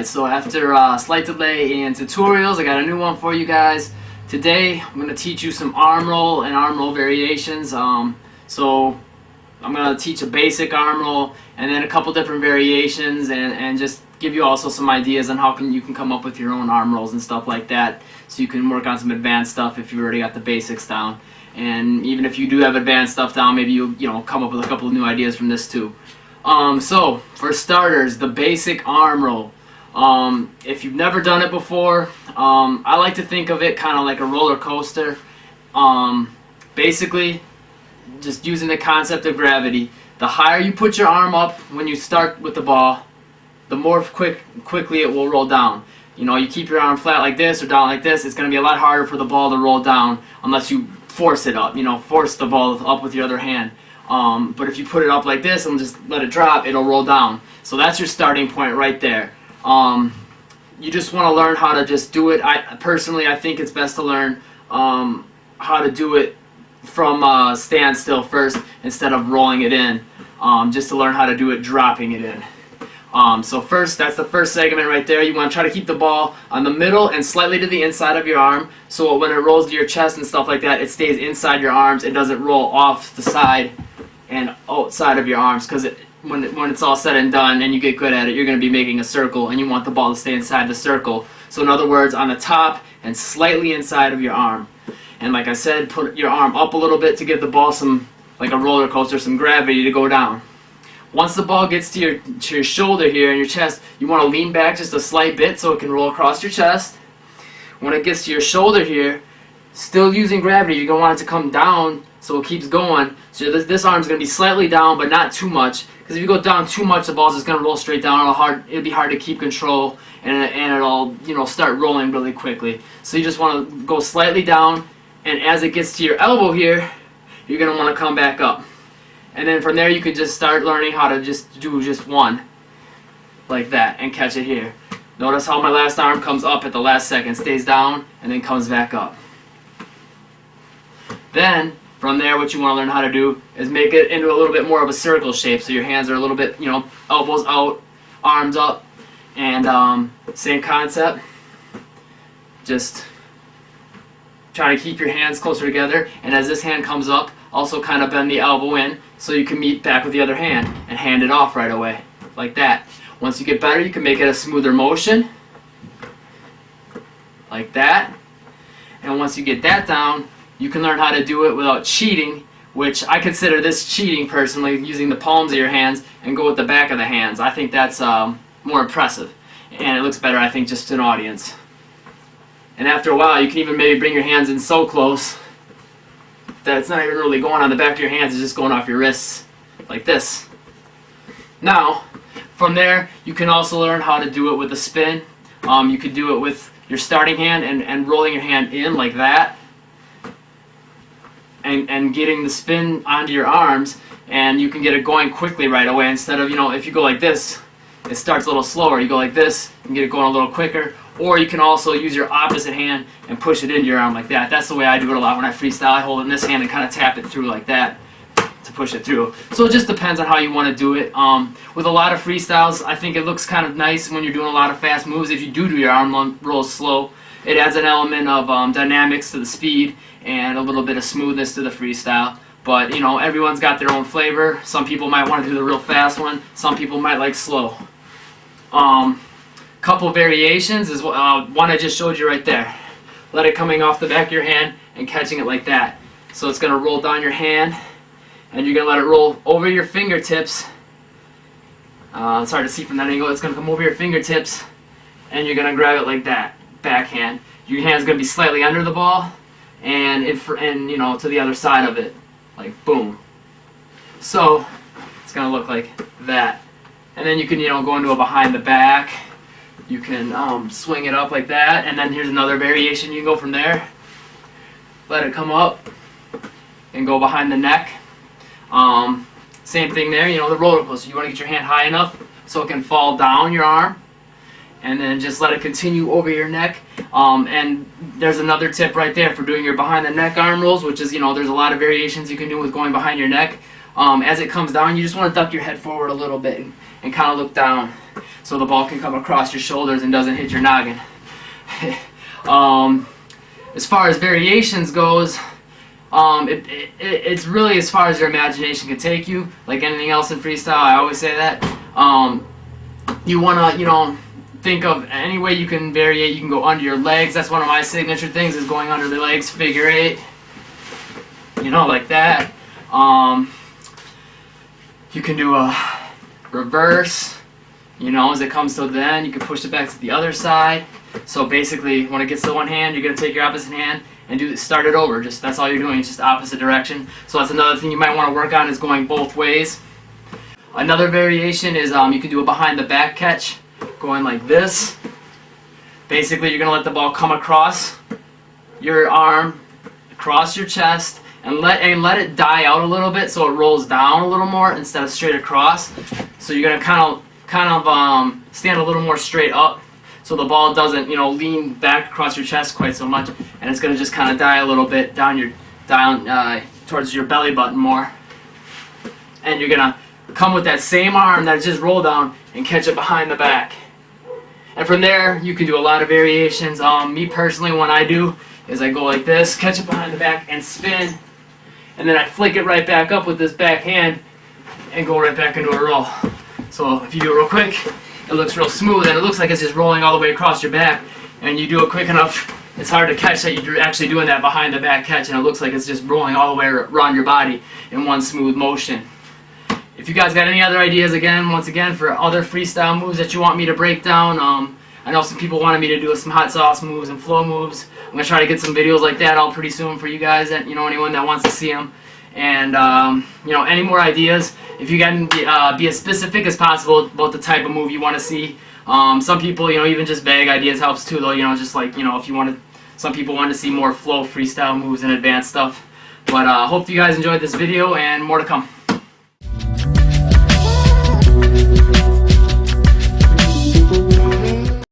so after a slight delay in tutorials, I got a new one for you guys. Today I'm going to teach you some arm roll and arm roll variations. So I'm going to teach a basic arm roll and then a couple different variations, and just give you also some ideas on how you can come up with your own arm rolls and stuff like that, so you can work on some advanced stuff if you already got the basics down. And even if you do have advanced stuff down, maybe you'll come up with a couple of new ideas from this too. So for starters, the basic arm roll. If you've never done it before, I like to think of it kind of like a roller coaster. Basically, just using the concept of gravity. The higher you put your arm up when you start with the ball, the more quickly it will roll down. You keep your arm flat like this or down like this, it's going to be a lot harder for the ball to roll down unless you force it up. Force the ball up with your other hand. But if you put it up like this and just let it drop, it'll roll down. So that's your starting point right there. You just want to learn how to just do it. Personally, I think it's best to learn how to do it from standstill first instead of rolling it in, just to learn how to do it dropping it in. So first, that's the first segment right there. You want to try to keep the ball on the middle and slightly to the inside of your arm, so when it rolls to your chest and stuff like that, it stays inside your arms. It doesn't roll off the side and outside of your arms, because when it's all said and done and you get good at it, you're going to be making a circle, and you want the ball to stay inside the circle. So in other words, on the top and slightly inside of your arm. And like I said, put your arm up a little bit to give the ball some, like a roller coaster, some gravity to go down. Once the ball gets to your shoulder here and your chest, you want to lean back just a slight bit so it can roll across your chest. When it gets to your shoulder here, still using gravity, you're going to want it to come down so it keeps going. So this arm's going to be slightly down, but not too much. Because if you go down too much, the ball's just going to roll straight down. It'll be hard to keep control, and it'll start rolling really quickly. So you just want to go slightly down, and as it gets to your elbow here, you're going to want to come back up. And then from there, you can just start learning how to just do just one, like that, and catch it here. Notice how my last arm comes up at the last second, stays down, and then comes back up. Then, from there, what you want to learn how to do is make it into a little bit more of a circle shape, so your hands are a little bit, elbows out, arms up, and same concept. Just try to keep your hands closer together, and as this hand comes up, also kind of bend the elbow in so you can meet back with the other hand and hand it off right away, like that. Once you get better, you can make it a smoother motion, like that. And once you get that down, you can learn how to do it without cheating, which I consider this cheating personally, using the palms of your hands and go with the back of the hands. I think that's more impressive, and it looks better, I think, just to an audience. And after a while, you can even maybe bring your hands in so close that it's not even really going on the back of your hands, it's just going off your wrists, like this. Now, from there, you can also learn how to do it with a spin. You could do it with your starting hand and rolling your hand in like that, and getting the spin onto your arms, and you can get it going quickly right away. Instead of, if you go like this, it starts a little slower. You go like this and get it going a little quicker. Or you can also use your opposite hand and push it into your arm like that. That's the way I do it a lot when I freestyle. I hold it in this hand and kind of tap it through like that to push it through. So it just depends on how you want to do it. With a lot of freestyles, I think it looks kind of nice when you're doing a lot of fast moves. If you do your arm rolls slow, it adds an element of dynamics to the speed and a little bit of smoothness to the freestyle. But, everyone's got their own flavor. Some people might want to do the real fast one. Some people might like slow. Couple variations is one I just showed you right there. Let it coming off the back of your hand and catching it like that. So it's going to roll down your hand, and you're going to let it roll over your fingertips. It's hard to see from that angle. It's going to come over your fingertips, and you're going to grab it like that, backhand. Your hand's going to be slightly under the ball, and to the other side of it, like boom. So it's going to look like that. And then you can go into a behind the back. You can swing it up like that, and then here's another variation. You can go from there, let it come up, and go behind the neck. Same thing there, the roller coaster. You want to get your hand high enough so it can fall down your arm, and then just let it continue over your neck. And there's another tip right there for doing your behind the neck arm rolls, which is, there's a lot of variations you can do with going behind your neck. as it comes down, you just want to duck your head forward a little bit and kind of look down so the ball can come across your shoulders and doesn't hit your noggin. As far as variations goes, it's really as far as your imagination can take you. Like anything else in freestyle, I always say that. You want to, think of any way you can vary. You can go under your legs. That's one of my signature things, is going under the legs, figure 8. Like that. You can do a reverse. As it comes to the end, you can push it back to the other side. So basically, when it gets to one hand, you're going to take your opposite hand and start it over. That's all you're doing, it's just opposite direction. So that's another thing you might want to work on, is going both ways. Another variation is you can do a behind the back catch, going like this. Basically, you're going to let the ball come across your arm, across your chest, and let it die out a little bit so it rolls down a little more instead of straight across. So you're going to kind of stand a little more straight up, so the ball doesn't lean back across your chest quite so much, and it's going to just kind of die a little bit down towards your belly button more. And you're going to come with that same arm that just rolled down and catch it behind the back. And from there, you can do a lot of variations. Me personally, what I do is I go like this, catch it behind the back, and spin, and then I flick it right back up with this back hand and go right back into a roll. So if you do it real quick, it looks real smooth, and it looks like it's just rolling all the way across your back. And you do it quick enough, it's hard to catch that you're actually doing that behind the back catch, and it looks like it's just rolling all the way around your body in one smooth motion. If you guys got any other ideas, once again, for other freestyle moves that you want me to break down, I know some people wanted me to do some hot sauce moves and flow moves. I'm going to try to get some videos like that out pretty soon for you guys, that anyone that wants to see them. And any more ideas, if you can be as specific as possible about the type of move you want to see. Some people, even just vague ideas helps too, though. Just like if you wanted, some people want to see more flow freestyle moves and advanced stuff. But hope you guys enjoyed this video, and more to come.